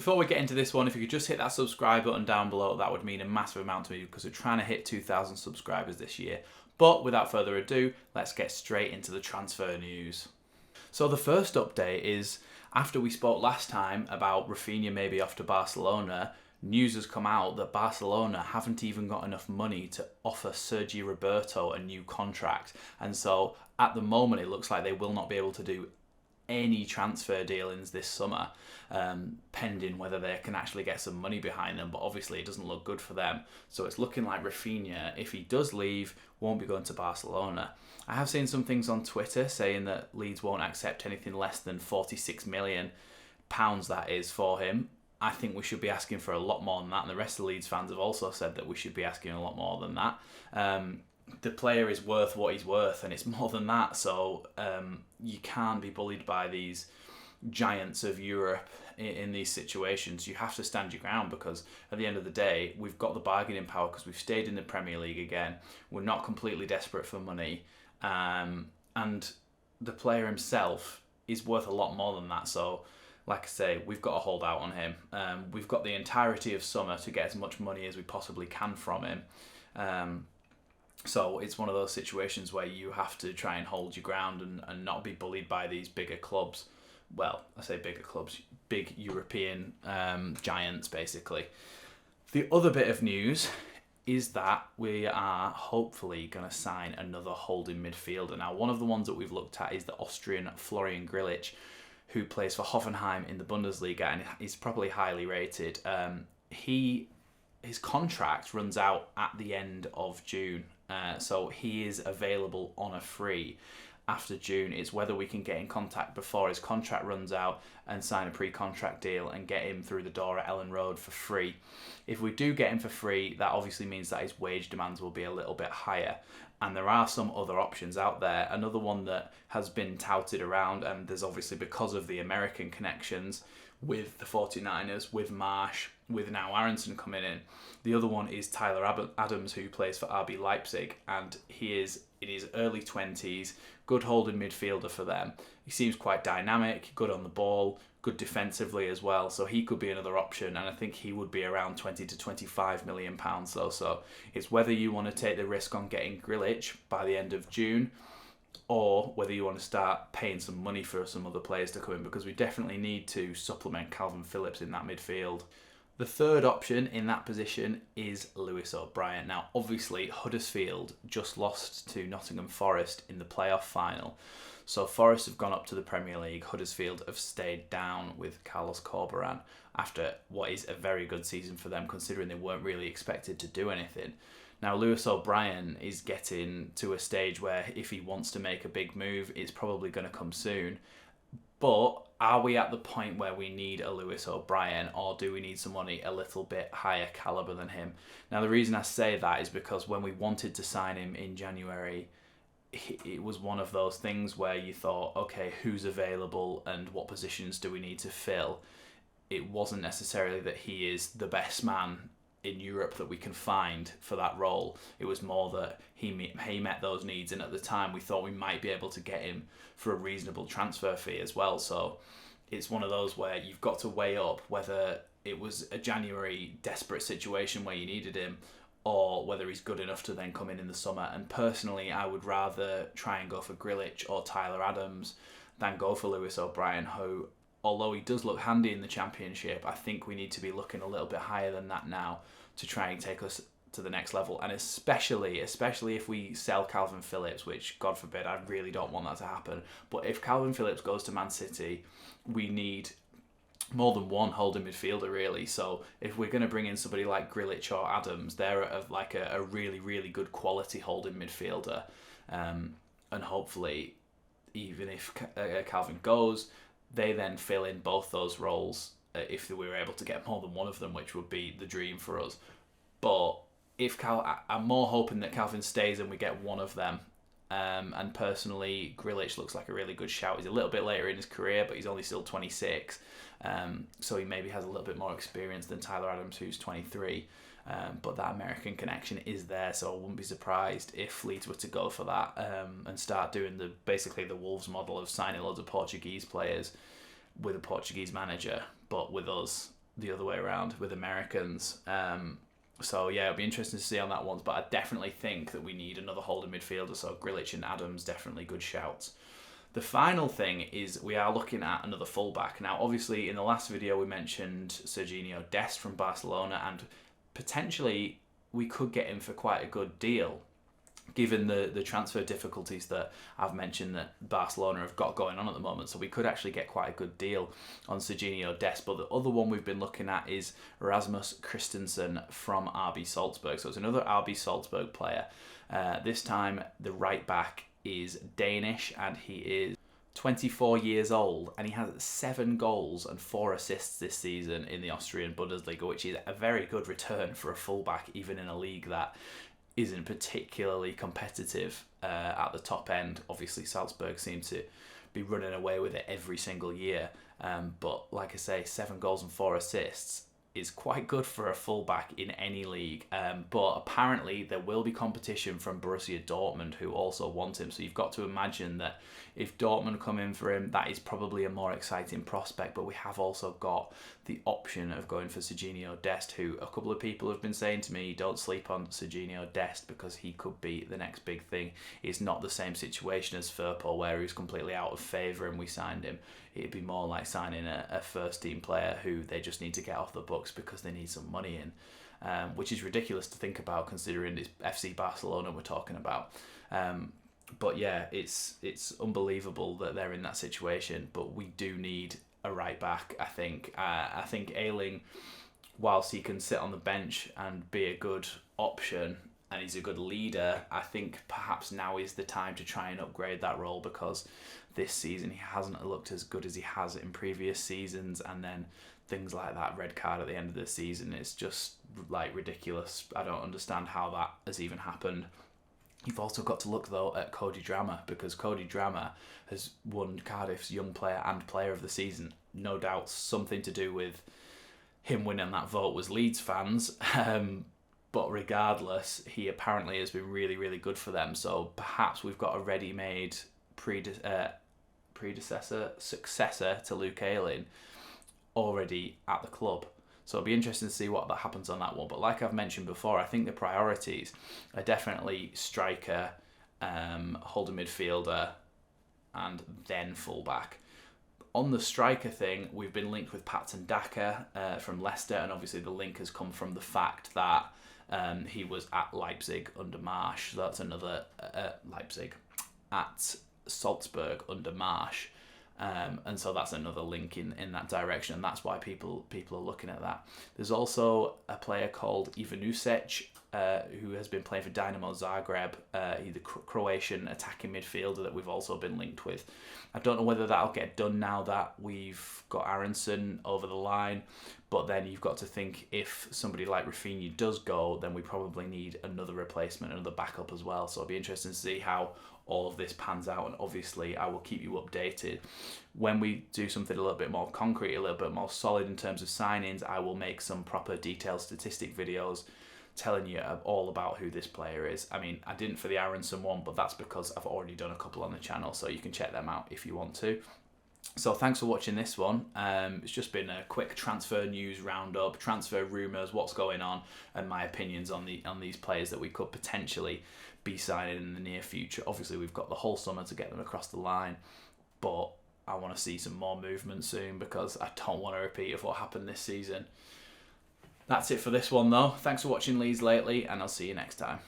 Before we get into this one, if you could just hit that subscribe button down below, that would mean a massive amount to me because we're trying to hit 2,000 subscribers this year. But without further ado, let's get straight into the transfer news. So the first update is, after we spoke last time about Raphinha maybe off to Barcelona, news has come out that Barcelona haven't even got enough money to offer Sergi Roberto a new contract. And so at the moment, it looks like they will not be able to do any transfer dealings this summer, pending whether they can actually get some money behind them. But obviously it doesn't look good for them. So it's looking like Raphinha, if he does leave, won't be going to Barcelona. I have seen some things on Twitter saying that Leeds won't accept anything less than £46 million, that is, for him. I think we should be asking for a lot more than that, and the rest of the Leeds fans have also said that we should be asking a lot more than that. The player is worth what he's worth, and it's more than that, so you can't be bullied by these giants of Europe in these situations. You have to stand your ground, because at the end of the day, we've got the bargaining power because we've stayed in the Premier League again. We're not completely desperate for money, and the player himself is worth a lot more than that, so like I say, we've got to hold out on him. We've got the entirety of summer to get as much money as we possibly can from him. So it's one of those situations where you have to try and hold your ground and not be bullied by these bigger clubs. Well, I say bigger clubs, big European giants, basically. The other bit of news is that we are hopefully going to sign another holding midfielder. Now, one of the ones that we've looked at is the Austrian Florian Grillitsch, who plays for Hoffenheim in the Bundesliga and is probably highly rated. His contract runs out at the end of June, so he is available on a free after June. It's whether we can get in contact before his contract runs out and sign a pre-contract deal and get him through the door at Ellen Road for free. If we do get him for free, that obviously means that his wage demands will be a little bit higher. And there are some other options out there. Another one that has been touted around, and there's obviously because of the American connections with the 49ers, with Marsh, with now Aronson coming in. The other one is Tyler Adams, who plays for RB Leipzig, and he is in his early 20s, good holding midfielder for them. He seems quite dynamic, good on the ball, good defensively as well, so he could be another option, and I think he would be around 20 to 25 million pounds though. So it's whether you want to take the risk on getting Grillitsch by the end of June, or whether you want to start paying some money for some other players to come in, because we definitely need to supplement Calvin Phillips in that midfield. The third option in that position is Lewis O'Brien. Now, obviously, Huddersfield just lost to Nottingham Forest in the playoff final. So Forest have gone up to the Premier League. Huddersfield have stayed down with Carlos Corberán after what is a very good season for them, considering they weren't really expected to do anything. Now, Lewis O'Brien is getting to a stage where if he wants to make a big move, it's probably going to come soon. But are we at the point where we need a Lewis O'Brien, or do we need somebody a little bit higher calibre than him? Now, the reason I say that is because when we wanted to sign him in January, it was one of those things where you thought, okay, who's available and what positions do we need to fill? It wasn't necessarily that he is the best man in Europe that we can find for that role. It was more that he met those needs, and at the time we thought we might be able to get him for a reasonable transfer fee as well. So it's one of those where you've got to weigh up whether it was a January desperate situation where you needed him, or whether he's good enough to then come in the summer. And personally, I would rather try and go for Grillitsch or Tyler Adams than go for Lewis O'Brien, who, although he does look handy in the Championship, I think we need to be looking a little bit higher than that now to try and take us to the next level. And especially if we sell Calvin Phillips, which, God forbid, I really don't want that to happen. But if Calvin Phillips goes to Man City, we need more than one holding midfielder, really. So if we're going to bring in somebody like Grillitsch or Adams, they're like a really, really good quality holding midfielder. And hopefully, even if Calvin goes, they then fill in both those roles if we were able to get more than one of them, which would be the dream for us. But I'm more hoping that Calvin stays and we get one of them. And personally, Grillitsch looks like a really good shout. He's a little bit later in his career, but he's only still 26. So he maybe has a little bit more experience than Tyler Adams, who's 23. But that American connection is there, so I wouldn't be surprised if Leeds were to go for that and start doing basically the Wolves model of signing loads of Portuguese players with a Portuguese manager, but with us the other way around with Americans. So yeah, it'll be interesting to see on that one. But I definitely think that we need another holding midfielder. So Grealish and Adams, definitely good shouts. The final thing is we are looking at another fullback. Now, obviously, in the last video, we mentioned Serginho Dest from Barcelona, and potentially we could get him for quite a good deal, given the transfer difficulties that I've mentioned that Barcelona have got going on at the moment. So we could actually get quite a good deal on Serginho Dest. But the other one we've been looking at is Rasmus Christensen from RB Salzburg. So it's another RB Salzburg player. This time, the right back is Danish, and he is 24 years old, and he has 7 goals and 4 assists this season in the Austrian Bundesliga, which is a very good return for a fullback, even in a league that isn't particularly competitive at the top end. Obviously, Salzburg seem to be running away with it every single year, but like I say, 7 goals and 4 assists is quite good for a fullback in any league, but apparently there will be competition from Borussia Dortmund, who also want him. So you've got to imagine that if Dortmund come in for him, that is probably a more exciting prospect. But we have also got the option of going for Serginho Dest, who a couple of people have been saying to me, don't sleep on Serginho Dest because he could be the next big thing. It's not the same situation as Firpo, where he was completely out of favour and we signed him. It'd be more like signing a first team player who they just need to get off the books because they need some money in, which is ridiculous to think about considering it's FC Barcelona we're talking about. But yeah, it's unbelievable that they're in that situation. But we do need a right back, I think. I think Ayling, whilst he can sit on the bench and be a good option and he's a good leader, I think perhaps now is the time to try and upgrade that role, because this season he hasn't looked as good as he has in previous seasons, and then things like that red card at the end of the season is just like ridiculous. I don't understand how that has even happened. You've also got to look though at Cody Drammer, because Cody Drammer has won Cardiff's Young Player and Player of the Season. No doubt something to do with him winning that vote was Leeds fans. But regardless, he apparently has been really, really good for them. So perhaps we've got a ready-made successor to Luke Ayling already at the club. So it'll be interesting to see what that happens on that one. But like I've mentioned before, I think the priorities are definitely striker, holding midfielder, and then fullback. On the striker thing, we've been linked with Patson Daka from Leicester, and obviously the link has come from the fact that he was at Leipzig under Marsch. So that's another Leipzig at Salzburg under Marsch. And so that's another link in that direction, and that's why people are looking at that. There's also a player called Ivanusic, who has been playing for Dinamo Zagreb. He's the Croatian attacking midfielder that we've also been linked with. I don't know whether that'll get done now that we've got Aronson over the line, but then you've got to think if somebody like Raphinha does go, then we probably need another replacement, another backup as well. So it'll be interesting to see how all of this pans out, and obviously I will keep you updated. When we do something a little bit more concrete, a little bit more solid in terms of signings, I will make some proper detailed statistic videos telling you all about who this player is. I mean, I didn't for the Aronson one, but that's because I've already done a couple on the channel, so you can check them out if you want to. So thanks for watching this one. It's just been a quick transfer news roundup, transfer rumours, what's going on, and my opinions on these players that we could potentially be signing in the near future. Obviously, we've got the whole summer to get them across the line, but I want to see some more movement soon because I don't want to repeat of what happened this season. That's it for this one though. Thanks for watching Leeds Lately, and I'll see you next time.